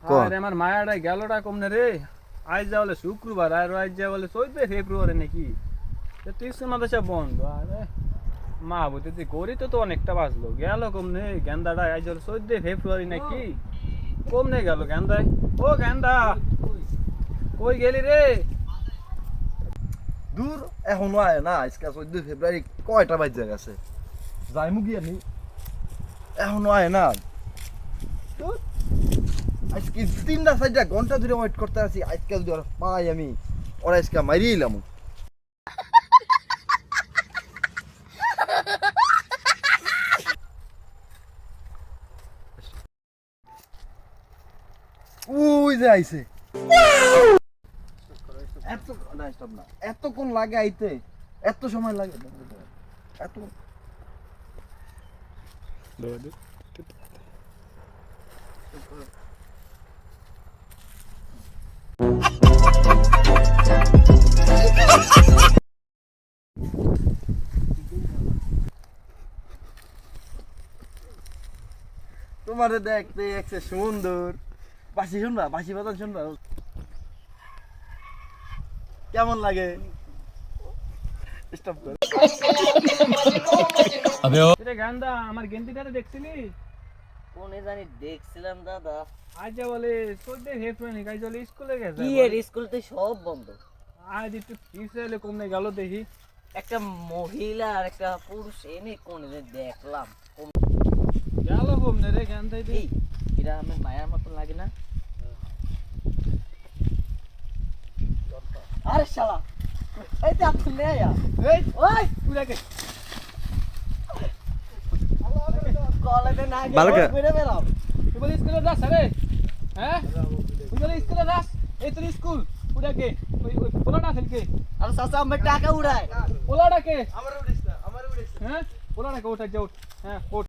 আরে আমার মায়াটা গেলটা কমনে রে। আজ যা বলে শুক্রবার আর আজ যা বলে 14 ফেব্রুয়ারি নাকি। তুই স্কুল মাদ্রাসা বন্ধ। আরে মা বুঝতে তুই গড়ি তো অনেকটা বাঁচলো গেল কমনে গেন্দাটা আজ হলো 14 ফেব্রুয়ারি নাকি। কমনে গেল গেন্দায়। ও গেন্দা কই গেলি রে? দূর এখনো আয় না, আজকে 14 ফেব্রুয়ারি কয়টা বাজে গেছে? যাইমু গিয়ে নি এখনো আয় না। ধুর, আজকে 3-4 ঘন্টা ধরে ওয়েট করতে আছি। আজকে যদি ওরা পাই আমি ওরা আজকে মারিয়ে এলাম। ওই যে আইছে। এত না স্টপ না, এতক্ষণ লাগে আইতে, এত সময় লাগে এত। তোমারে দেখতে একসে সুন্দর। বাসি শুনবা, বাসি বাজান শুনবা কেমন লাগে? স্টপ কর। রে গান্দা আমার গেন্দিটারে দেখছিলি? কোনে জানি দেখছিলাম দাদা। আজ যা বলে 14 ফেব্রুয়ারি আজ বলে স্কুলে গেছে। কি এর স্কুল তো সব বন্ধ। আজ একটু পিছলে কমনে গেল দেখি। একটা মহিলা আর একটা পুরুষ এনে কোনে যে দেখলাম। গেল কমনে রে গান্দাই এই দেই। এরা আমার মায়ের মতন লাগে না? আরে শালা এই তো আপনি নে আয়া। এই ওই পুরাকে কলেজে না গিয়ে বালকা। ঘুরে বেড়াও। তুই বলে স্কুলে যাস রে? হ্যাঁ তুই বলে স্কুলে যাস? এই তোর স্কুল পুরাকে ওই পোলাটা ফেলকে আর চাচা আমার টাকা উড়ায়। পোলাটাকে আমারে উড়িস না, আমারে উড়িস না। হ্যাঁ পোলাটাকে ওঠা যা ওঠ। হ্যাঁ ওঠ।